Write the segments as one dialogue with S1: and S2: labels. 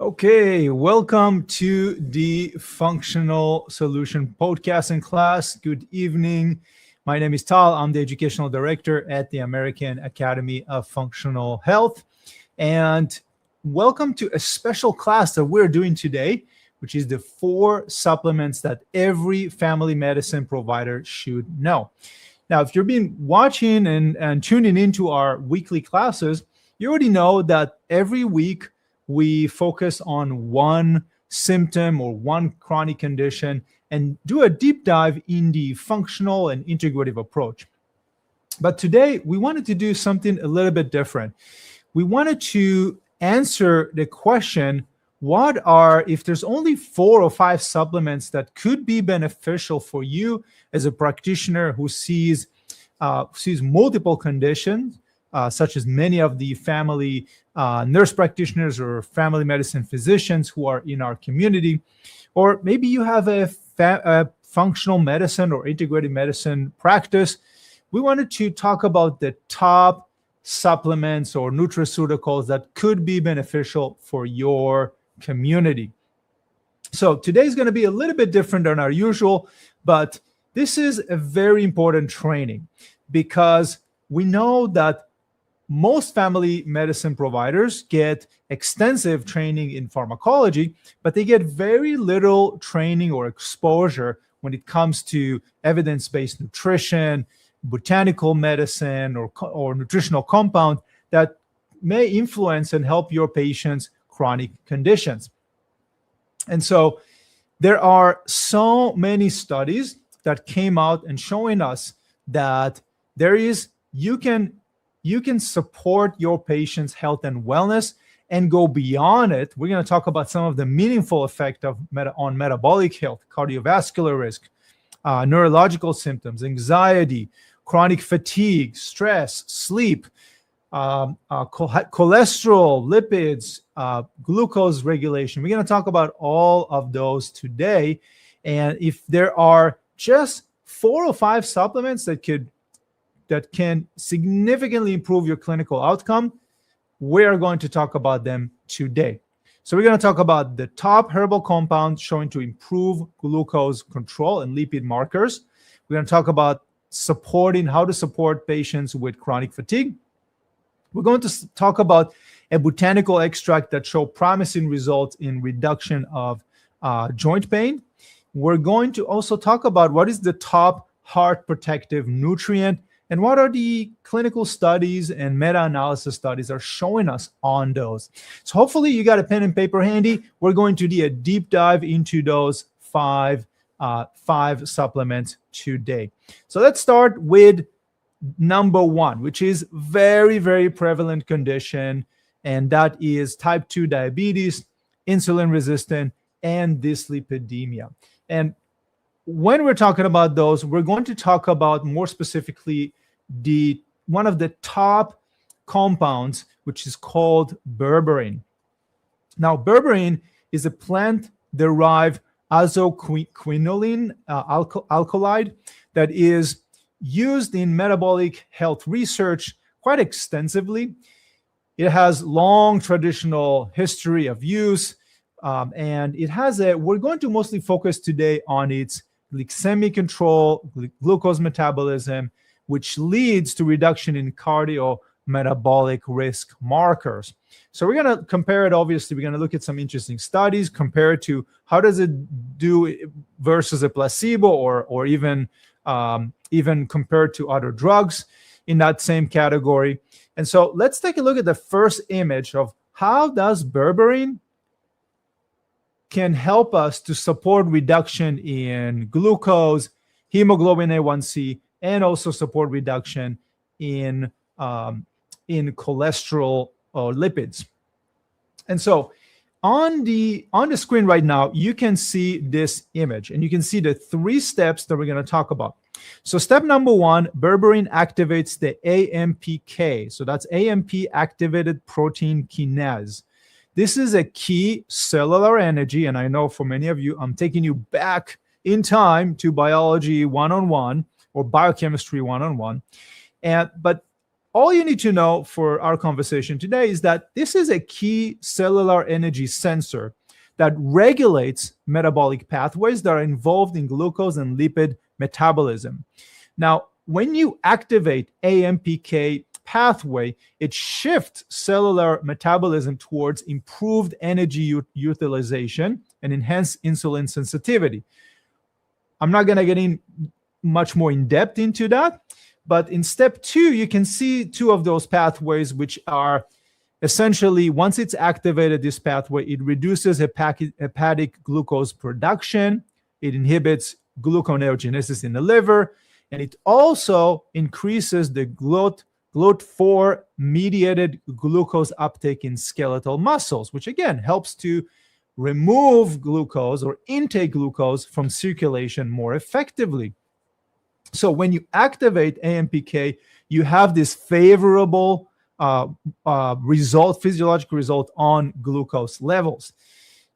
S1: Okay, welcome to the Functional Solution podcast and class. Good evening. My name is Tal. I'm the Educational Director at the American Academy of Functional Health. And welcome to a special class that we're doing today, which is the 4 supplements that every family medicine provider should know. Now, if you've been watching and tuning into our weekly classes, you already know that every week we focus on one symptom or one chronic condition and do a deep dive in the functional and integrative approach. But today we wanted to do something a little bit different. We wanted to answer the question, if there's only 4 or 5 supplements that could be beneficial for you as a practitioner who sees multiple conditions, such as many of the family nurse practitioners or family medicine physicians who are in our community, or maybe you have a functional medicine or integrative medicine practice. We wanted to talk about the top supplements or nutraceuticals that could be beneficial for your community. So today is going to be a little bit different than our usual, but this is a very important training because we know that most family medicine providers get extensive training in pharmacology, but they get very little training or exposure when it comes to evidence-based nutrition, botanical medicine, or nutritional compound that may influence and help your patients' chronic conditions. And so there are so many studies that came out and showing us that you can support your patient's health and wellness and go beyond it. We're going to talk about some of the meaningful effect on metabolic health, cardiovascular risk, neurological symptoms, anxiety, chronic fatigue, stress, sleep, cholesterol, lipids, glucose regulation. We're going to talk about all of those today. And if there are just 4 or 5 supplements that can significantly improve your clinical outcome, we are going to talk about them today. So we're going to talk about the top herbal compounds showing to improve glucose control and lipid markers. We're going to talk about how to support patients with chronic fatigue. We're going to talk about a botanical extract that show promising results in reduction of joint pain. We're going to also talk about what is the top heart protective nutrient and what are the clinical studies and meta-analysis studies are showing us on those. So hopefully you got a pen and paper handy. We're going to do a deep dive into those five supplements today. So let's start with number 1, which is very, very prevalent condition, and that is type 2 diabetes, insulin resistant, and dyslipidemia. And when we're talking about those, we're going to talk about more specifically one of the top compounds, which is called berberine. Now, berberine is a plant-derived azoquinolene alkaloid that is used in metabolic health research quite extensively. It has long traditional history of use, and we're going to mostly focus today on its glycemic control, glucose metabolism, which leads to reduction in cardiometabolic risk markers. So we're going to compare it. Obviously, we're going to look at some interesting studies, compare it to how does it do versus a placebo, or even compared to other drugs in that same category. And so let's take a look at the first image of how does berberine can help us to support reduction in glucose, hemoglobin A1C, and also support reduction in cholesterol or lipids. And so on the screen right now, you can see this image, and you can see the 3 steps that we're going to talk about. So step number 1, berberine activates the AMPK. So that's AMP activated protein kinase. This is a key cellular energy, and I know for many of you, I'm taking you back in time to biology 101 or biochemistry 101. But all you need to know for our conversation today is that this is a key cellular energy sensor that regulates metabolic pathways that are involved in glucose and lipid metabolism. Now, when you activate AMPK pathway, it shifts cellular metabolism towards improved energy utilization and enhanced insulin sensitivity. I'm not going to get in much more in depth into that, but in step 2, you can see 2 of those pathways, which are essentially, once it's activated, this pathway, it reduces hepatic glucose production, it inhibits gluconeogenesis in the liver, and it also increases the GLUT4 mediated glucose uptake in skeletal muscles, which again helps to remove glucose or intake glucose from circulation more effectively. So when you activate AMPK, you have this favorable physiological result on glucose levels.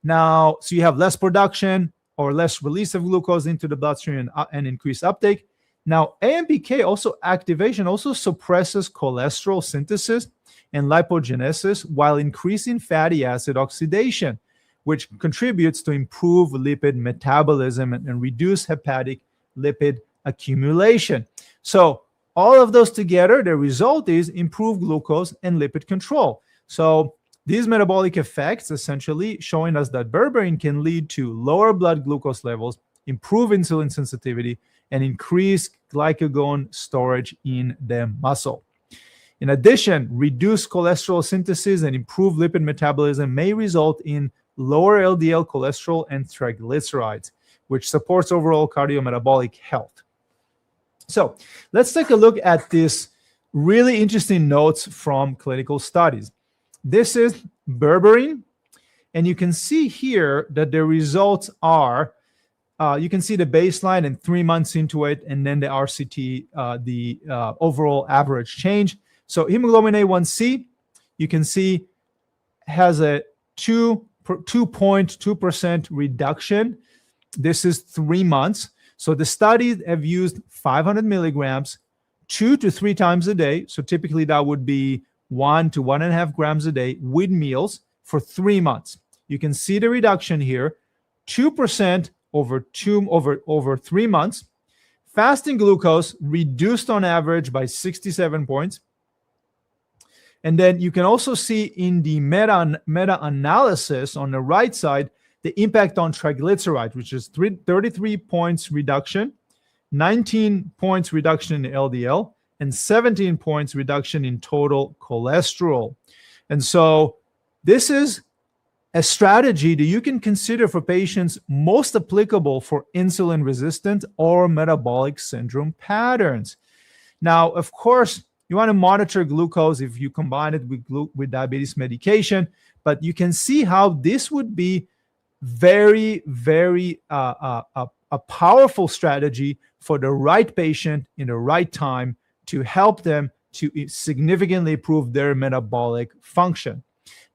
S1: Now, so you have less production or less release of glucose into the bloodstream and increased uptake. Now, AMPK activation also suppresses cholesterol synthesis and lipogenesis while increasing fatty acid oxidation, which contributes to improve lipid metabolism and reduce hepatic lipid accumulation. So all of those together, the result is improved glucose and lipid control. So these metabolic effects essentially showing us that berberine can lead to lower blood glucose levels, improve insulin sensitivity, and increase glycagon storage in the muscle. In addition, reduced cholesterol synthesis and improved lipid metabolism may result in lower LDL cholesterol and triglycerides, which supports overall cardiometabolic health. So let's take a look at this really interesting notes from clinical studies. This is berberine, and you can see here that the results are, you can see the baseline and 3 months into it, and then the RCT, the overall average change. So hemoglobin A1C, you can see has a 2.2% reduction. This is 3 months. So the studies have used 500 milligrams 2 to 3 times a day. So typically that would be 1 to 1.5 grams a day with meals for 3 months. You can see the reduction here, 2% over 3 months. Fasting glucose reduced on average by 67 points. And then you can also see in the meta-analysis on the right side, the impact on triglyceride, which is 33 points reduction, 19 points reduction in LDL, and 17 points reduction in total cholesterol. And so this is a strategy that you can consider for patients most applicable for insulin resistant or metabolic syndrome patterns. Now, of course, you want to monitor glucose if you combine it with diabetes medication, but you can see how this would be very, very a powerful strategy for the right patient in the right time to help them to significantly improve their metabolic function.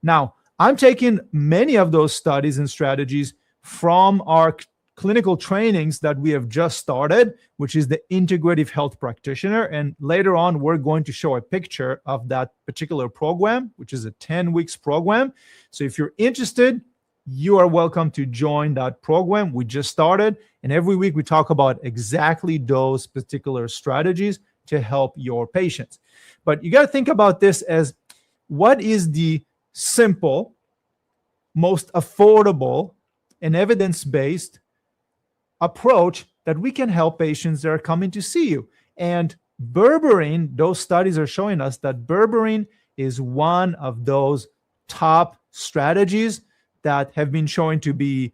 S1: Now, I'm taking many of those studies and strategies from our clinical trainings that we have just started, which is the Integrative Health Practitioner. And later on, we're going to show a picture of that particular program, which is a 10 weeks program. So if you're interested, you are welcome to join that program. We just started, and every week we talk about exactly those particular strategies to help your patients. But you got to think about this as what is the simple, most affordable, and evidence-based approach that we can help patients that are coming to see you. And berberine, those studies are showing us that berberine is one of those top strategies that have been shown to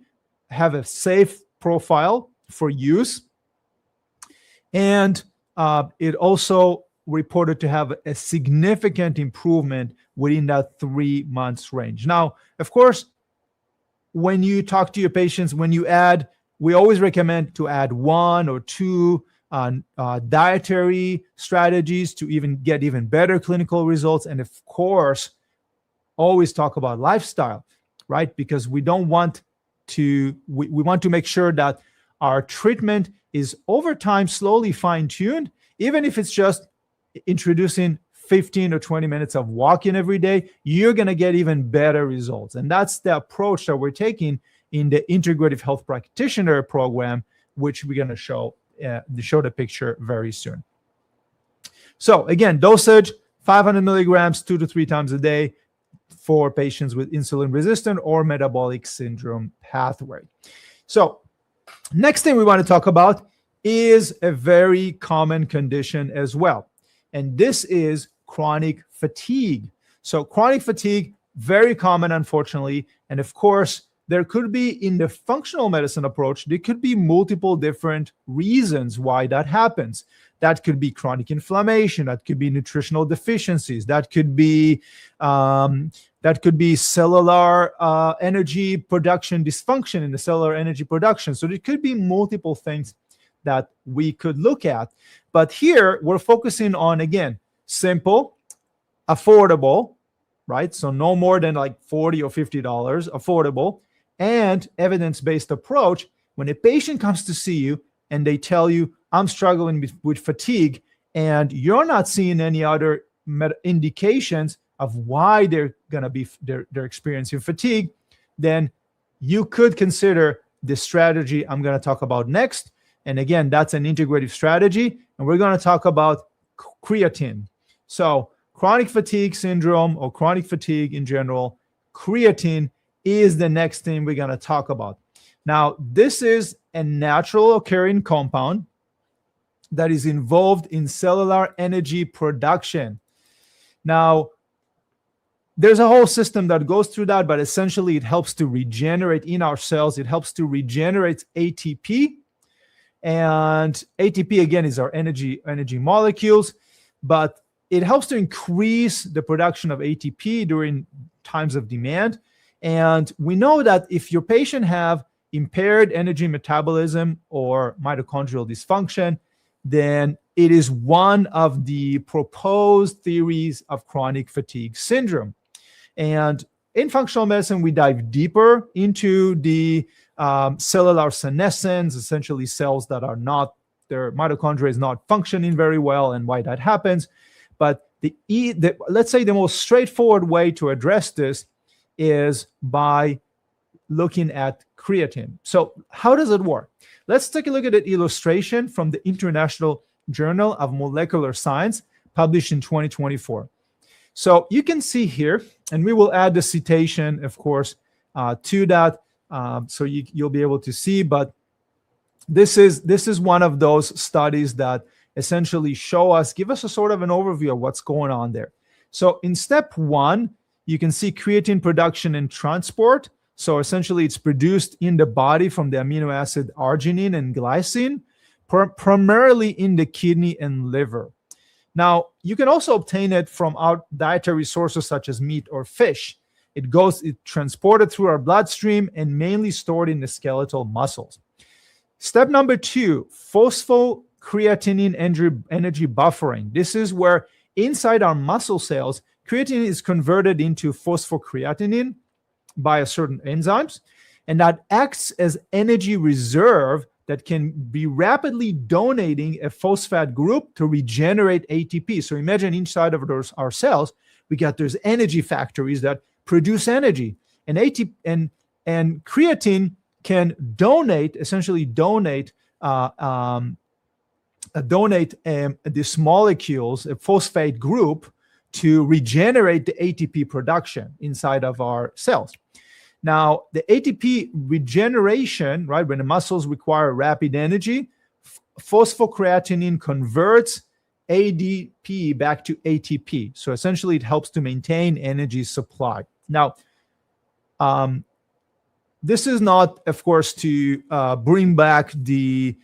S1: have a safe profile for use. And it also reported to have a significant improvement within that 3 months range. Now, of course, when you talk to your patients, we always recommend to add 1 or 2 dietary strategies to get even better clinical results. And of course, always talk about lifestyle, right? Because we don't want to, we want to make sure that our treatment is over time slowly fine-tuned, even if it's just introducing 15 or 20 minutes of walking every day, you're going to get even better results. And that's the approach that we're taking in the Integrative Health Practitioner program, which we're going to show the picture very soon. So again, dosage, 500 milligrams 2 to 3 times a day for patients with insulin resistant or metabolic syndrome pathway. So next thing we want to talk about is a very common condition as well. And this is chronic fatigue. So chronic fatigue, very common, unfortunately. And of course, there could be, in the functional medicine approach, there could be multiple different reasons why that happens. That could be chronic inflammation. That could be nutritional deficiencies. That could be cellular energy production dysfunction in the cellular energy production. So there could be multiple things that we could look at. But here we're focusing on, again, simple, affordable, right? So no more than like $40 or $50, affordable, and evidence-based approach. When a patient comes to see you and they tell you, I'm struggling with fatigue, and you're not seeing any other indications of why they're experiencing fatigue, then you could consider the strategy I'm going to talk about next. And again, that's an integrative strategy. And we're going to talk about creatine. So chronic fatigue syndrome or chronic fatigue in general, creatine is the next thing we're going to talk about. Now, this is a natural occurring compound that is involved in cellular energy production. Now, there's a whole system that goes through that, but essentially it helps to regenerate in our cells. It helps to regenerate ATP. And ATP, again, is our energy molecules, but it helps to increase the production of ATP during times of demand. And we know that if your patient have impaired energy metabolism or mitochondrial dysfunction, then it is one of the proposed theories of chronic fatigue syndrome. And in functional medicine, we dive deeper into the cellular senescence, essentially cells that are not, their mitochondria is not functioning very well and why that happens. But let's say the most straightforward way to address this is by looking at creatine. So how does it work? Let's take a look at an illustration from the International Journal of Molecular Science, published in 2024. So you can see here, and we will add the citation, of course, to that, so you'll be able to see. But this is one of those studies that essentially give us a sort of an overview of what's going on there. So in step 1, you can see creatine production and transport. So essentially, it's produced in the body from the amino acid arginine and glycine, primarily in the kidney and liver. Now, you can also obtain it from our dietary sources such as meat or fish. It's transported through our bloodstream and mainly stored in the skeletal muscles. Step number 2, phosphocreatinine energy buffering. This is where inside our muscle cells, creatine is converted into phosphocreatinine by a certain enzymes, and that acts as energy reserve that can be rapidly donating a phosphate group to regenerate ATP. So imagine inside of our cells, we got those energy factories that produce energy, and ATP and creatine can essentially donate these molecules, a phosphate group, to regenerate the ATP production inside of our cells. Now, the ATP regeneration, right, when the muscles require rapid energy, phosphocreatinine converts ADP back to ATP. So essentially, it helps to maintain energy supply. Now, this is not, of course, to bring back the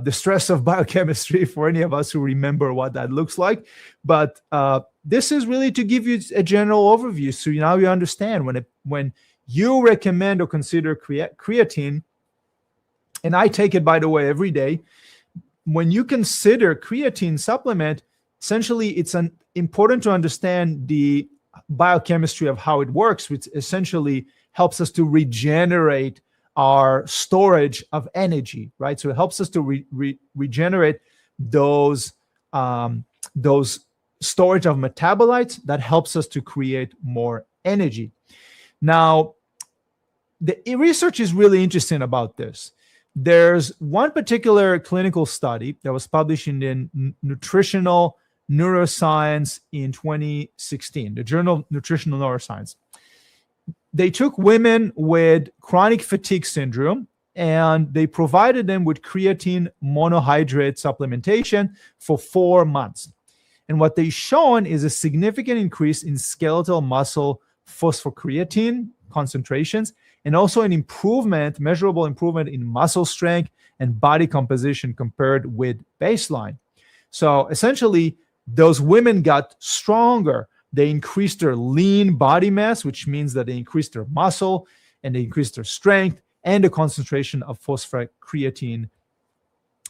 S1: stress of biochemistry for any of us who remember what that looks like, but this is really to give you a general overview, so now you understand when you recommend or consider creatine, and I take it, by the way, every day. When you consider creatine supplement, essentially it's important to understand the biochemistry of how it works, which essentially helps us to regenerate our storage of energy, right? So it helps us to regenerate those storage of metabolites that helps us to create more energy. Now, the research is really interesting about this. There's one particular clinical study that was published in the Nutritional Neuroscience in 2016, the Journal of Nutritional Neuroscience. They took women with chronic fatigue syndrome and they provided them with creatine monohydrate supplementation for 4 months. And what they've shown is a significant increase in skeletal muscle phosphocreatine concentrations, and also an improvement, measurable improvement in muscle strength and body composition compared with baseline. So essentially, those women got stronger. They increased their lean body mass, which means that they increased their muscle and they increased their strength and the concentration of phosphocreatine.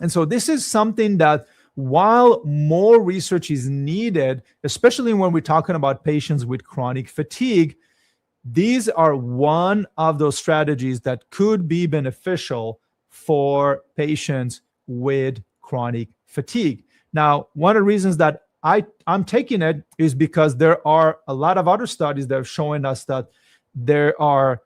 S1: And so this is something that, while more research is needed, especially when we're talking about patients with chronic fatigue, these are one of those strategies that could be beneficial for patients with chronic fatigue. Now, one of the reasons that I'm taking it is because there are a lot of other studies that are showing us that there are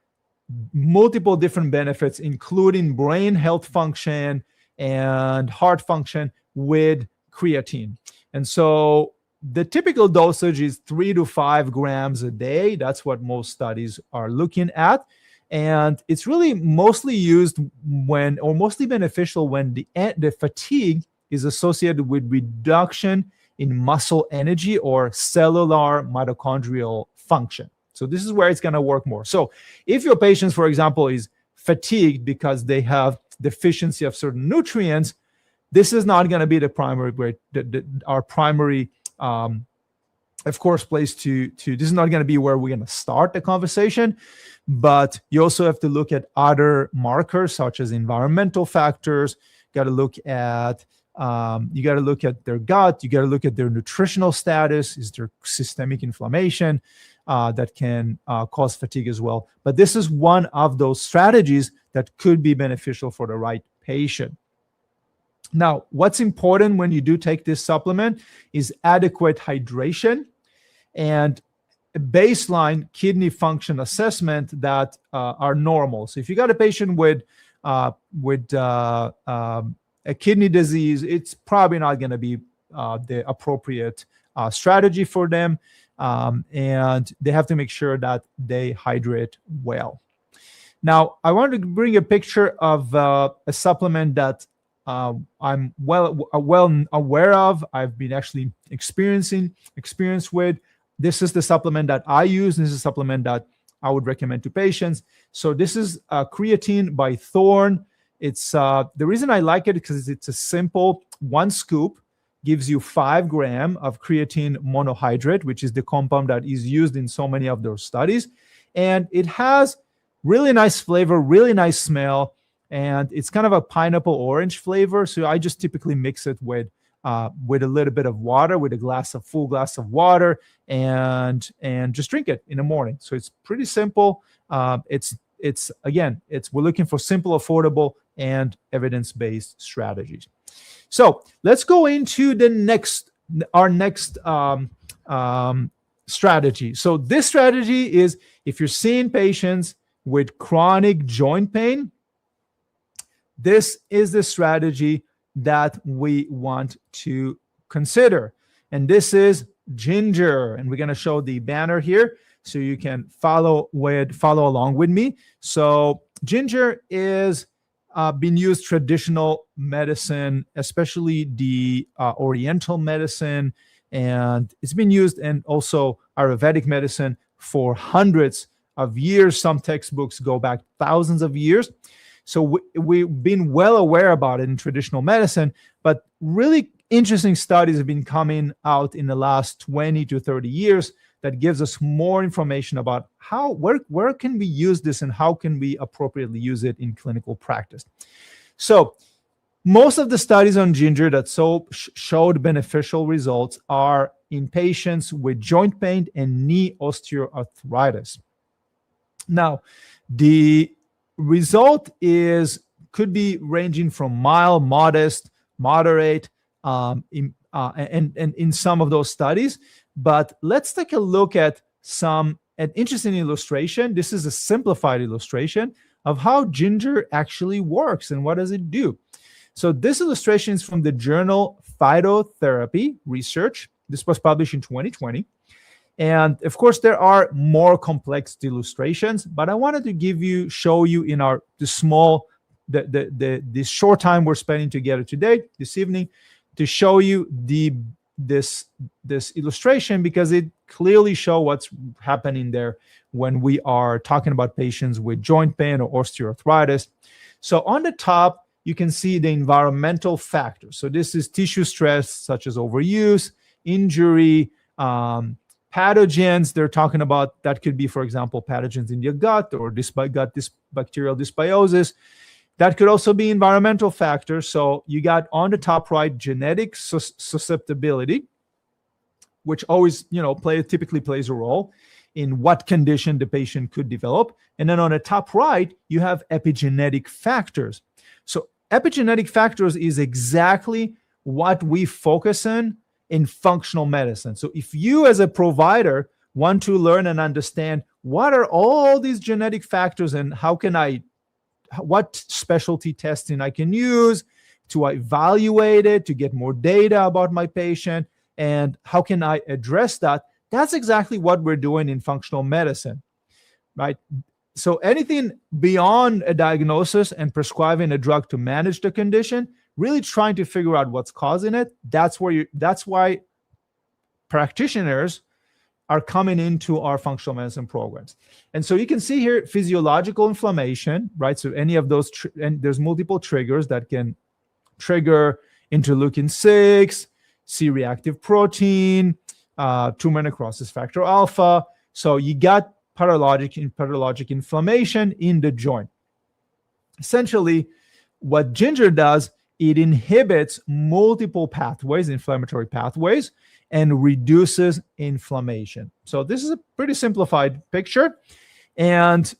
S1: multiple different benefits, including brain health function and heart function with creatine. And so the typical dosage is 3 to 5 grams a day. That's what most studies are looking at. And it's really mostly used when, or mostly beneficial when the fatigue is associated with reduction in muscle energy or cellular mitochondrial function. So this is where it's going to work more. So if your patient, for example, is fatigued because they have deficiency of certain nutrients, this is not going to be the primary way, our primary, of course, place to this is not going to be where we're going to start the conversation, but you also have to look at other markers such as environmental factors. You got to look at their gut. You got to look at their nutritional status. Is there systemic inflammation that can cause fatigue as well? But this is one of those strategies that could be beneficial for the right patient. Now, what's important when you do take this supplement is adequate hydration and baseline kidney function assessment that are normal. So if you got a patient with a kidney disease, it's probably not going to be the appropriate strategy for them, and they have to make sure that they hydrate well. Now, I wanted to bring a picture of a supplement that I'm well aware of. I've been actually experienced with. This is the supplement that I use. This is a supplement that I would recommend to patients. So this is creatine by Thorne. It's the reason I like it because it's a simple 1 scoop gives you 5 grams of creatine monohydrate, which is the compound that is used in so many of those studies, and it has really nice flavor, really nice smell. And it's kind of a pineapple orange flavor. So I just typically mix it with a little bit of water, with a full glass of water, and just drink it in the morning. So it's pretty simple. We're looking for simple, affordable, and evidence-based strategies. So let's go into our next strategy. So this strategy is if you're seeing patients with chronic joint pain, this is the strategy that we want to consider. And this is ginger. And we're going to show the banner here so you can follow along with me. So ginger is been used traditional medicine, especially the Oriental medicine, and it's been used in also Ayurvedic medicine for hundreds of years. Some textbooks go back thousands of years. So we've been well aware about it in traditional medicine, but really interesting studies have been coming out in the last 20 to 30 years that gives us more information about where can we use this and how can we appropriately use it in clinical practice. So most of the studies on ginger that showed beneficial results are in patients with joint pain and knee osteoarthritis. Now, the result could be ranging from mild, modest, moderate, and in some of those studies. But let's take a look at an interesting illustration. This is a simplified illustration of how ginger actually works and what does it do. So this illustration is from the journal Phytotherapy Research. This was published in 2020. And of course, there are more complex illustrations, but I wanted to show you in this short time we're spending together today, this evening, to show you this illustration, because it clearly shows what's happening there when we are talking about patients with joint pain or osteoarthritis. So on the top, you can see the environmental factors. So this is tissue stress, such as overuse, injury, pathogens. They're talking about that could be, for example, pathogens in your gut or bacterial dysbiosis. That could also be environmental factors. So you got on the top right, genetic susceptibility, which always, typically plays a role in what condition the patient could develop. And then on the top right, you have epigenetic factors. So epigenetic factors is exactly what we focus on in functional medicine. So if you as a provider want to learn and understand what are all these genetic factors and what specialty testing I can use to evaluate it, to get more data about my patient, and how can I address that, that's exactly what we're doing in functional medicine, right? So anything beyond a diagnosis and prescribing a drug to manage the condition, really trying to figure out what's causing it, that's why practitioners are coming into our functional medicine programs. And so you can see here physiological inflammation, right? So any of those, and there's multiple triggers that can trigger interleukin-6, C-reactive protein, tumor necrosis factor alpha. So you got pathologic inflammation in the joint. Essentially, what ginger does, it inhibits multiple pathways, inflammatory pathways, and reduces inflammation. So this is a pretty simplified picture. And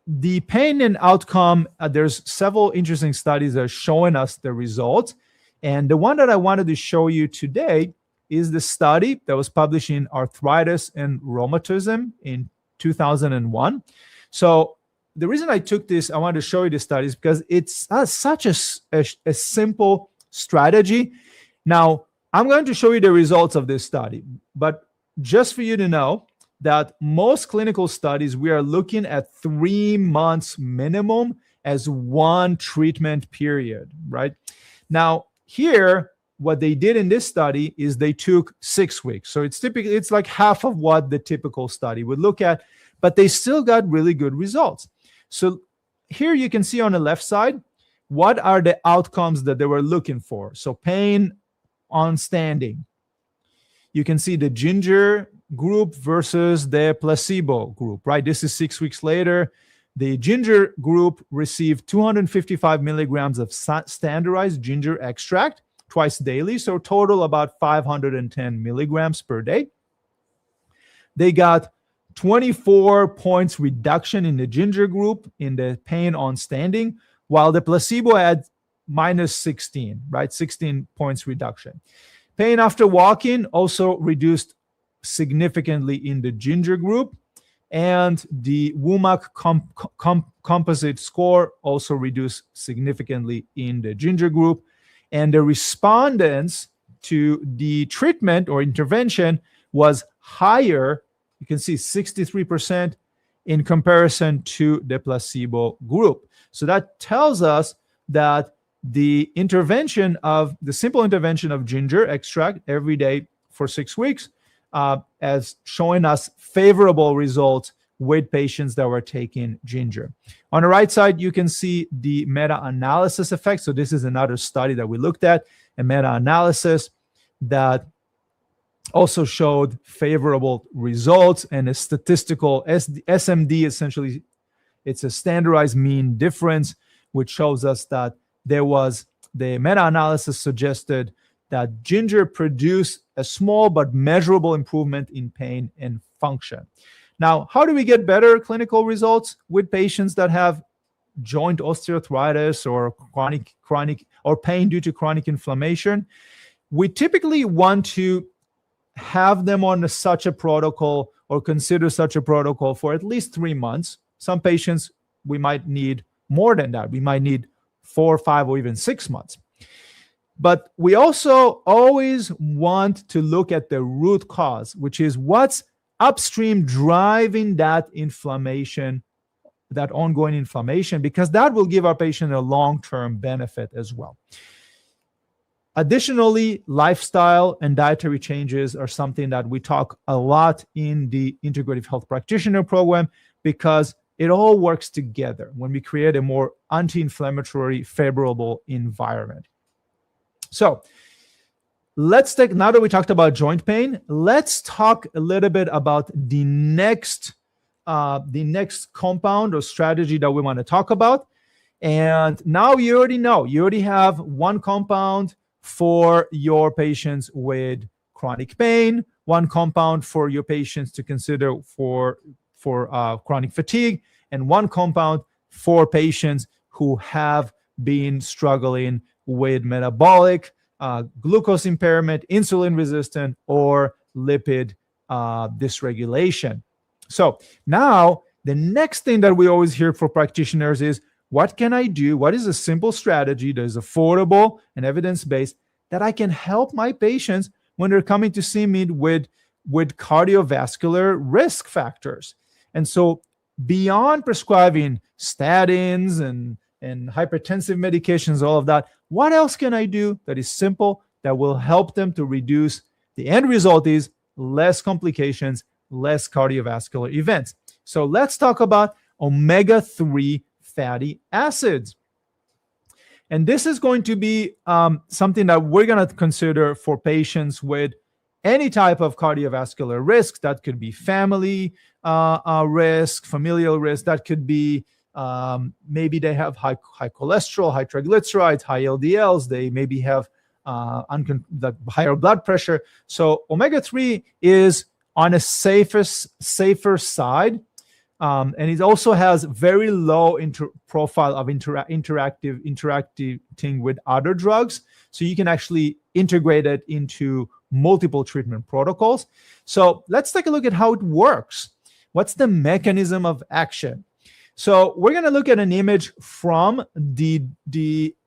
S1: the pain and outcome, there's several interesting studies that are showing us the results. And the one that I wanted to show you today is the study that was published in Arthritis and Rheumatism in 2001. So the reason I took this, I wanted to show you this study is because it's such a simple strategy. Now, I'm going to show you the results of this study, but just for you to know that most clinical studies, we are looking at 3 months minimum as one treatment period, right? Now, here, what they did in this study is they took 6 weeks. So it's like half of what the typical study would look at, but they still got really good results. So here you can see on the left side, what are the outcomes that they were looking for? So pain on standing. You can see the ginger group versus the placebo group, right? This is 6 weeks later. The ginger group received 255 milligrams of standardized ginger extract twice daily, so total about 510 milligrams per day. They got 24 points reduction in the ginger group in the pain on standing, while the placebo had minus 16, right? 16 points reduction. Pain after walking also reduced significantly in the ginger group, and the WOMAC composite score also reduced significantly in the ginger group. And the respondents to the treatment or intervention was higher. You can see 63% in comparison to the placebo group. So that tells us that the simple intervention of ginger extract every day for 6 weeks as showing us favorable results with patients that were taking ginger. On the right side, you can see the meta-analysis effect. So this is another study that we looked at, a meta-analysis that also showed favorable results, and a statistical SMD, essentially, it's a standardized mean difference, which shows us that the meta-analysis suggested that ginger produced a small but measurable improvement in pain and function. Now, how do we get better clinical results with patients that have joint osteoarthritis or chronic or pain due to chronic inflammation? we typically want to have them on such a protocol or consider such a protocol for at least 3 months. Some patients, we might need more than that. We might need 4, 5, or even 6 months. But we also always want to look at the root cause, which is what's upstream driving that inflammation, that ongoing inflammation, because that will give our patient a long-term benefit as well. Additionally, lifestyle and dietary changes are something that we talk a lot in the Integrative Health Practitioner program, because it all works together when we create a more anti-inflammatory, favorable environment. So let's take, now that we talked about joint pain, let's talk a little bit about the next compound or strategy that we want to talk about. And now you already know, you already have one compound for your patients with chronic pain, one compound for your patients to consider for chronic fatigue, and one compound for patients who have been struggling with metabolic, glucose impairment, insulin resistant, or lipid dysregulation. So now the next thing that we always hear for practitioners is, what can I do? What is a simple strategy that is affordable and evidence-based that I can help my patients when they're coming to see me with cardiovascular risk factors? And so beyond prescribing statins and hypertensive medications, all of that, what else can I do that is simple, that will help them to reduce? The end result is less complications, less cardiovascular events. So let's talk about omega-3 fatty acids. And this is going to be something that we're going to consider for patients with any type of cardiovascular risk. That could be family risk, familial risk. That could be maybe they have high cholesterol, high triglycerides, high LDLs. They maybe have the higher blood pressure. So omega-3 is on a safer side. And it also has very low profile of interacting with other drugs. So you can actually integrate it into multiple treatment protocols. So let's take a look at how it works. What's the mechanism of action? So we're going to look at an image from the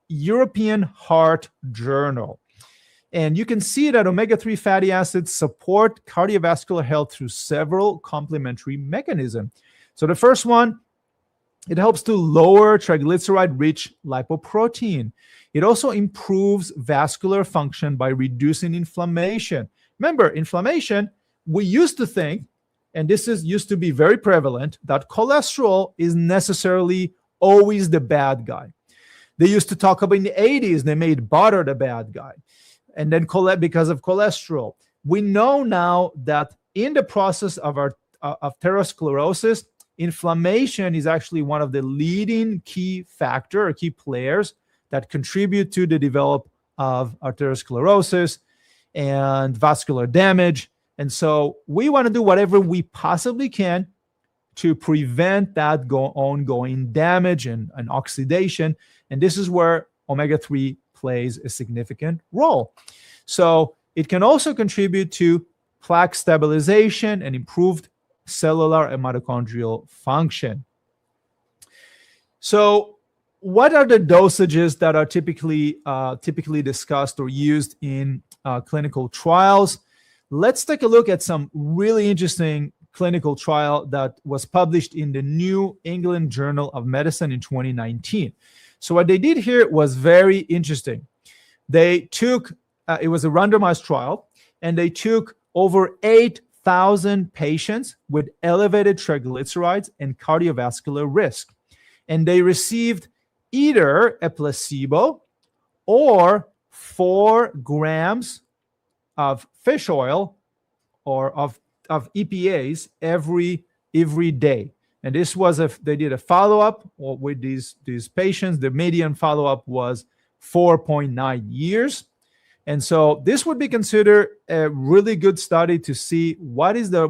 S1: European Heart Journal. And you can see that omega-3 fatty acids support cardiovascular health through several complementary mechanisms. So the first one, it helps to lower triglyceride-rich lipoprotein. It also improves vascular function by reducing inflammation. Remember, inflammation, we used to think, and this used to be very prevalent, that cholesterol is necessarily always the bad guy. They used to talk about in the 80s, they made butter the bad guy. And then because of cholesterol. We know now that in the process of atherosclerosis, inflammation is actually one of the leading key players that contribute to the development of atherosclerosis and vascular damage. And so we want to do whatever we possibly can to prevent that ongoing damage and oxidation. And this is where omega-3 plays a significant role. So it can also contribute to plaque stabilization and improved cellular and mitochondrial function. So what are the dosages that are typically discussed or used in clinical trials? Let's take a look at some really interesting clinical trial that was published in the New England Journal of Medicine in 2019. So what they did here was very interesting. They took, it was a randomized trial, and they took over 8,000 patients with elevated triglycerides and cardiovascular risk. And they received either a placebo or 4 grams of fish oil or of EPAs every day. And this was they did a follow-up with these patients. The median follow-up was 4.9 years. And so this would be considered a really good study to see what is I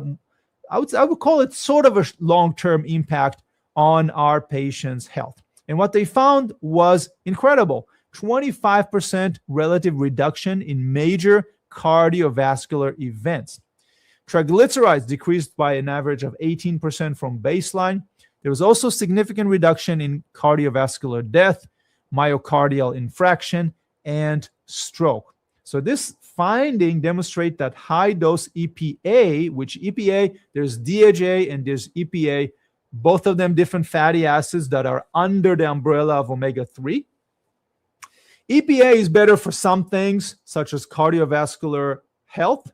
S1: would call it sort of a long-term impact on our patients' health. And what they found was incredible. 25% relative reduction in major cardiovascular events. Triglycerides decreased by an average of 18% from baseline. There was also significant reduction in cardiovascular death, myocardial infarction, and stroke. So this finding demonstrates that high-dose EPA, which EPA, there's DHA and there's EPA, both of them different fatty acids that are under the umbrella of omega-3. EPA is better for some things, such as cardiovascular health,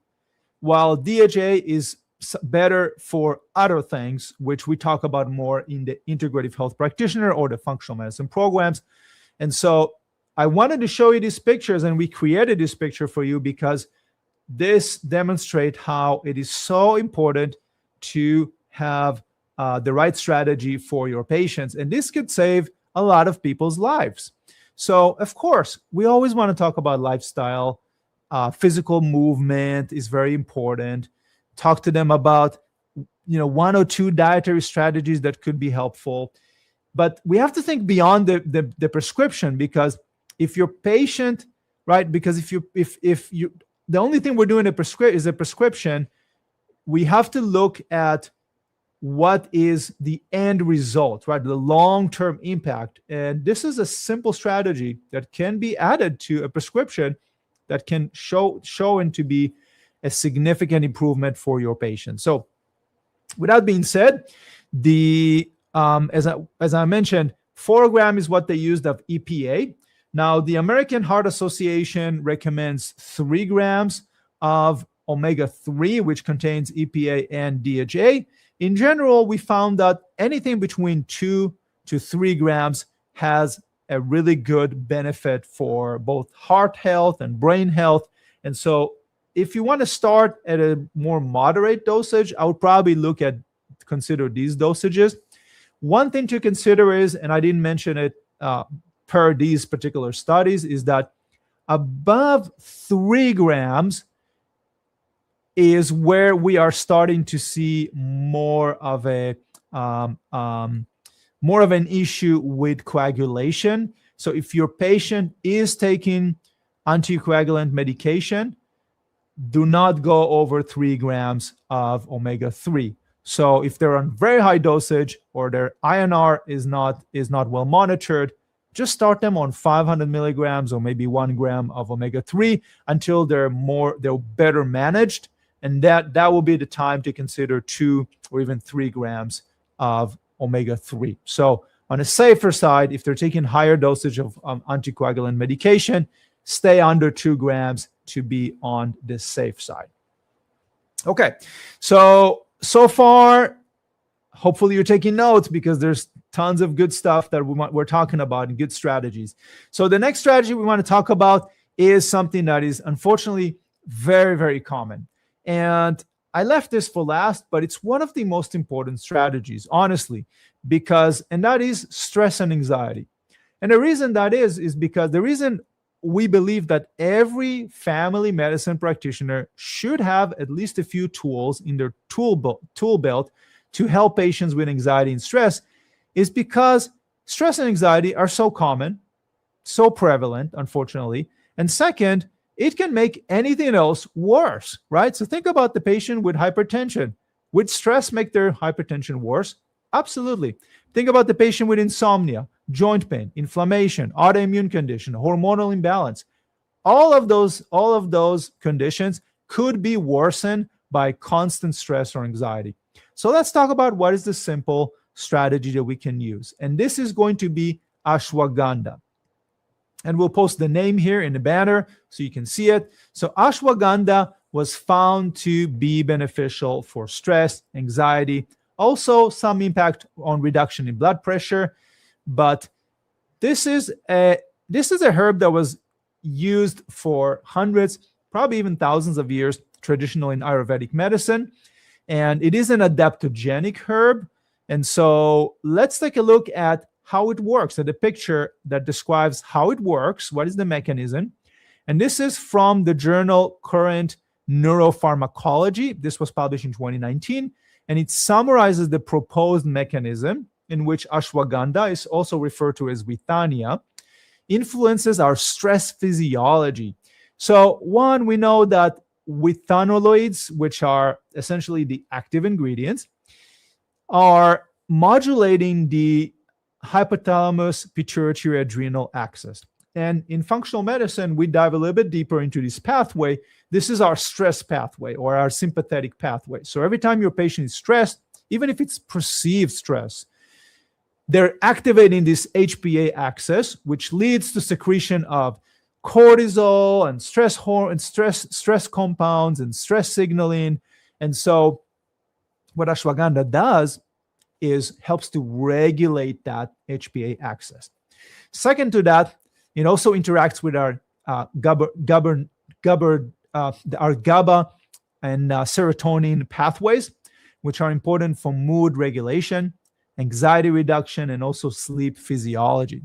S1: while DHA is better for other things, which we talk about more in the Integrative Health Practitioner or the functional medicine programs. And so I wanted to show you these pictures, and we created this picture for you because this demonstrates how it is so important to have the right strategy for your patients. And this could save a lot of people's lives. So, of course, we always want to talk about lifestyle. Physical movement is very important. Talk to them about, one or two dietary strategies that could be helpful. But we have to think beyond the prescription, because if your patient, right? Because if you the only thing we're doing is a prescription, we have to look at what is the end result, right? The long-term impact. And this is a simple strategy that can be added to a prescription that can show to be a significant improvement for your patient. So with that being said, as I mentioned, 4 grams is what they used of EPA. Now, the American Heart Association recommends 3 grams of omega-3, which contains EPA and DHA. In general, we found that anything between 2 to 3 grams has a really good benefit for both heart health and brain health. And so if you want to start at a more moderate dosage, I would probably consider these dosages. One thing to consider is, and I didn't mention it per these particular studies, is that above 3 grams is where we are starting to see more of an issue with coagulation. So if your patient is taking anticoagulant medication, do not go over 3 grams of omega-3. So if they're on very high dosage or their INR is not well monitored, just start them on 500 milligrams or maybe 1 gram of omega-3 until they're better managed. And that will be the time to consider 2 or even 3 grams of omega-3. So on a safer side, if they're taking higher dosage of anticoagulant medication, stay under 2 grams to be on the safe side. Okay, so far, hopefully you're taking notes, because there's tons of good stuff that we're talking about and good strategies. So the next strategy we want to talk about is something that is unfortunately very, very common. And I left this for last, but it's one of the most important strategies, honestly, and that is stress and anxiety. And the reason that is because the reason we believe that every family medicine practitioner should have at least a few tools in their tool belt to help patients with anxiety and stress is because stress and anxiety are so common, so prevalent, unfortunately. And second, it can make anything else worse, right? So think about the patient with hypertension. Would stress make their hypertension worse? Absolutely. Think about the patient with insomnia, joint pain, inflammation, autoimmune condition, hormonal imbalance. All of those conditions could be worsened by constant stress or anxiety. So let's talk about what is the simple strategy that we can use. And this is going to be ashwagandha. And we'll post the name here in the banner so you can see it. So ashwagandha was found to be beneficial for stress, anxiety, also some impact on reduction in blood pressure. But this is a herb that was used for hundreds, probably even thousands of years, traditional in Ayurvedic medicine. And it is an adaptogenic herb. And so let's take a look at how it works, at a picture that describes how it works, what is the mechanism. And this is from the journal Current Neuropharmacology. This was published in 2019, and it summarizes the proposed mechanism in which ashwagandha is also referred to as Withania. influences our stress physiology. So one, we know that withanolides, which are essentially the active ingredients, are modulating the hypothalamus pituitary adrenal axis. And in functional medicine, we dive a little bit deeper into this pathway. This is our stress pathway or our sympathetic pathway. So every time your patient is stressed, even if it's perceived stress, they're activating this HPA axis, which leads to secretion of cortisol and stress compounds and stress signaling. And so what ashwagandha does is helps to regulate that HPA axis. Second to that, it also interacts with our GABA and serotonin pathways, which are important for mood regulation, anxiety reduction, and also sleep physiology.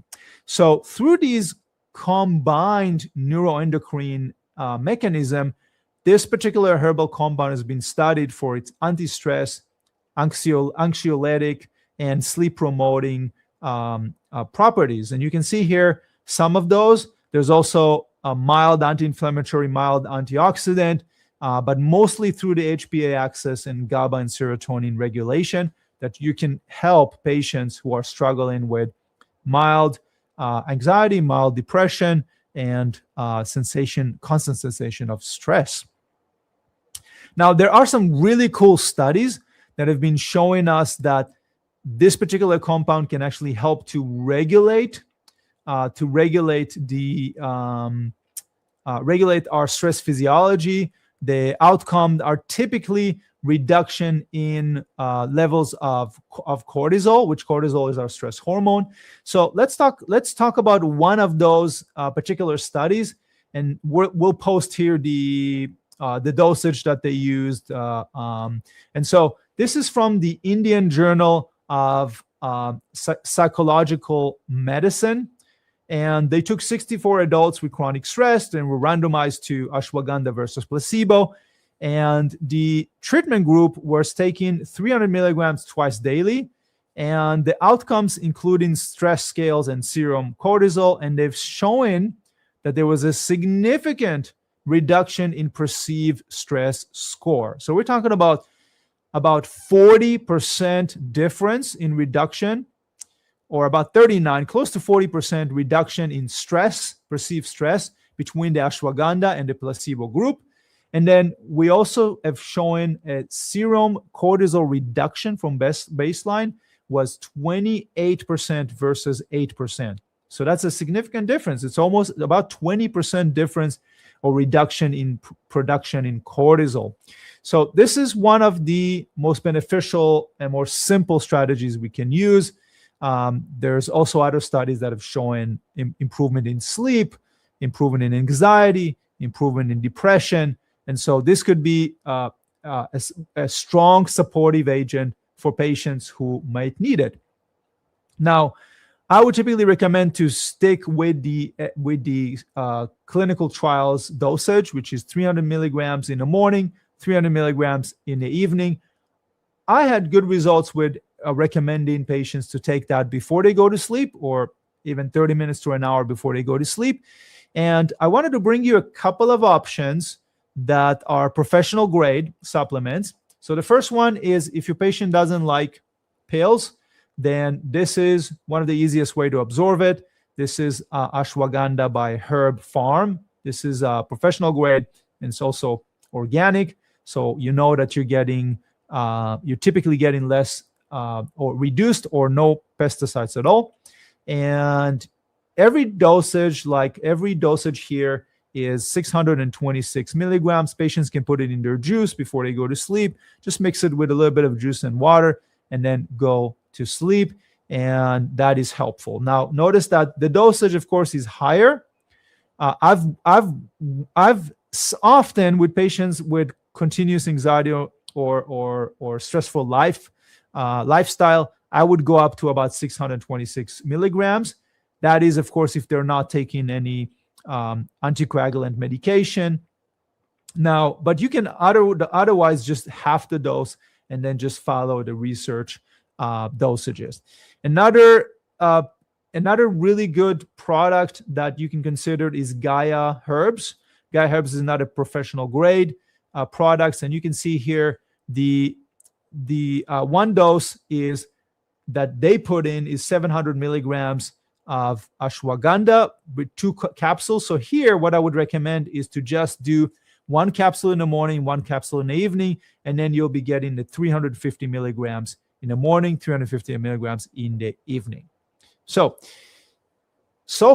S1: So through these combined neuroendocrine mechanism, this particular herbal compound has been studied for its anti-stress, anxiolytic, and sleep-promoting properties. And you can see here some of those. There's also a mild anti-inflammatory, mild antioxidant, but mostly through the HPA axis and GABA and serotonin regulation that you can help patients who are struggling with mild anxiety, mild depression, and constant sensation of stress. Now, there are some really cool studies that have been showing us that this particular compound can actually help to regulate regulate our stress physiology. The outcomes are typically reduction in levels of cortisol, which cortisol is our stress hormone. So let's talk about one of those particular studies, and we'll post here the dosage that they used. And so this is from the Indian Journal of Psychological Medicine. And they took 64 adults with chronic stress and were randomized to ashwagandha versus placebo. And the treatment group was taking 300 milligrams twice daily. And the outcomes including stress scales and serum cortisol. And they've shown that there was a significant reduction in perceived stress score. So we're talking about 40% difference in reduction, or about 39, close to 40% reduction in stress, perceived stress, between the ashwagandha and the placebo group. And then we also have shown a serum cortisol reduction from baseline was 28% versus 8%. So that's a significant difference. It's almost about 20% difference or reduction in production in cortisol. So this is one of the most beneficial and more simple strategies we can use. There's also other studies that have shown improvement in sleep, improvement in anxiety, improvement in depression. And so this could be a strong supportive agent for patients who might need it. Now, I would typically recommend to stick with the clinical trials dosage, which is 300 milligrams in the morning, 300 milligrams in the evening. I had good results with recommending patients to take that before they go to sleep, or even 30 minutes to an hour before they go to sleep. And I wanted to bring you a couple of options that are professional grade supplements. So the first one is, if your patient doesn't like pills, then this is one of the easiest way to absorb it. This is ashwagandha by Herb Farm. This is professional grade, and it's also organic. So you know that you're typically getting less or reduced or no pesticides at all. And every dosage here is 626 milligrams. Patients can put it in their juice before they go to sleep. Just mix it with a little bit of juice and water, and then go to sleep. And that is helpful. Now, notice that the dosage, of course, is higher. I've often, with patients with continuous anxiety or stressful lifestyle, I would go up to about 626 milligrams. That is, of course, if they're not taking any anticoagulant medication. Now, but you can otherwise just half the dose and then just follow the research dosages. Another Another really good product that you can consider is Gaia Herbs. Gaia Herbs is not a professional grade products, and you can see here the one dose is that they put in is 700 milligrams of ashwagandha with 2 capsules. So here, what I would recommend is to just do 1 capsule in the morning, 1 capsule in the evening, and then you'll be getting the 350 milligrams in the morning, 350 milligrams in the evening. So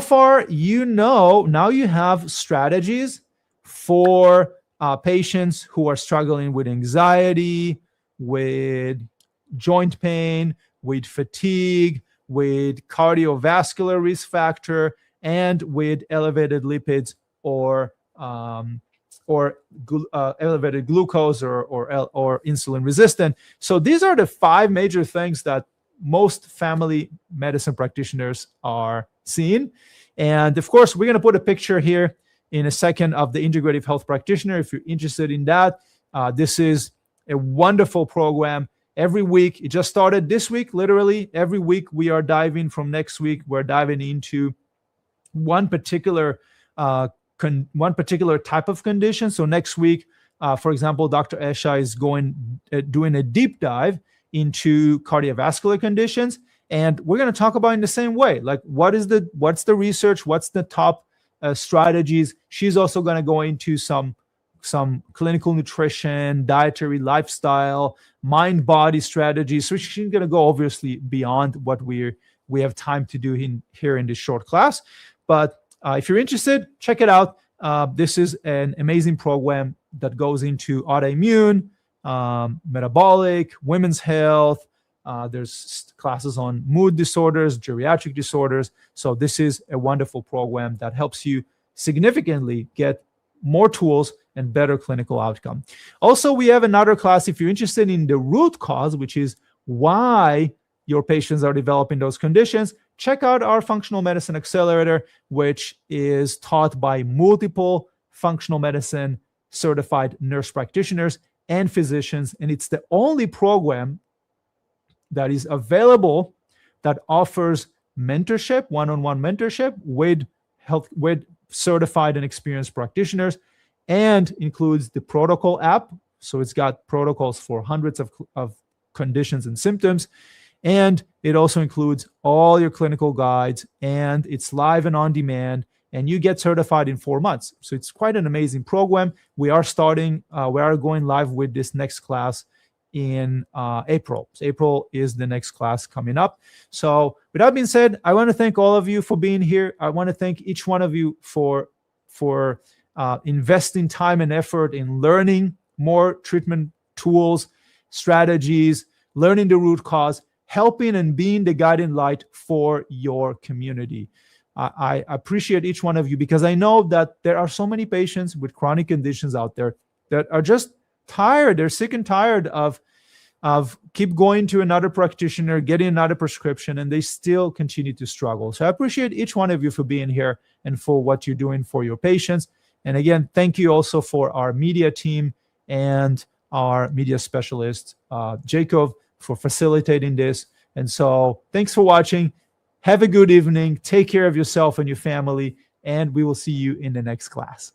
S1: far, now you have strategies for patients who are struggling with anxiety, with joint pain, with fatigue, with cardiovascular risk factor, and with elevated lipids or elevated glucose or insulin resistant. So these are the 5 major things that most family medicine practitioners are seeing. And of course, we're going to put a picture here in a second of the Integrative Health Practitioner. If you're interested in that, this is a wonderful program. Every week, it just started this week, literally. Every week we are diving from next week, we're diving into one particular type of condition. So next week, for example, Dr. Esha is doing a deep dive into cardiovascular conditions. And we're going to talk about it in the same way, like what's the research, what's the top strategies. She's also going to go into some clinical nutrition, dietary lifestyle, mind-body strategies. So she's going to go obviously beyond what we have time to do here in this short class. But if you're interested, check it out. This is an amazing program that goes into autoimmune, metabolic, women's health. There's classes on mood disorders, geriatric disorders. So this is a wonderful program that helps you significantly get more tools and better clinical outcome. Also, we have another class if you're interested in the root cause, which is why your patients are developing those conditions. Check out our Functional Medicine Accelerator, which is taught by multiple functional medicine certified nurse practitioners and physicians. And it's the only program that is available that offers mentorship, one-on-one mentorship with certified and experienced practitioners, and includes the protocol app. So it's got protocols for hundreds of conditions and symptoms. And it also includes all your clinical guides, and it's live and on demand, and you get certified in 4 months. So it's quite an amazing program. We are going live with this next class in April. So April is the next class coming up. So with that being said, I want to thank all of you for being here. I want to thank each one of you for investing time and effort in learning more treatment tools, strategies, learning the root cause, helping and being the guiding light for your community. I appreciate each one of you because I know that there are so many patients with chronic conditions out there that are just tired. They're sick and tired of keep going to another practitioner, getting another prescription, and they still continue to struggle. So I appreciate each one of you for being here and for what you're doing for your patients. And again, thank you also for our media team and our media specialist, Jacob, for facilitating this. And so thanks for watching. Have a good evening. Take care of yourself and your family, and we will see you in the next class.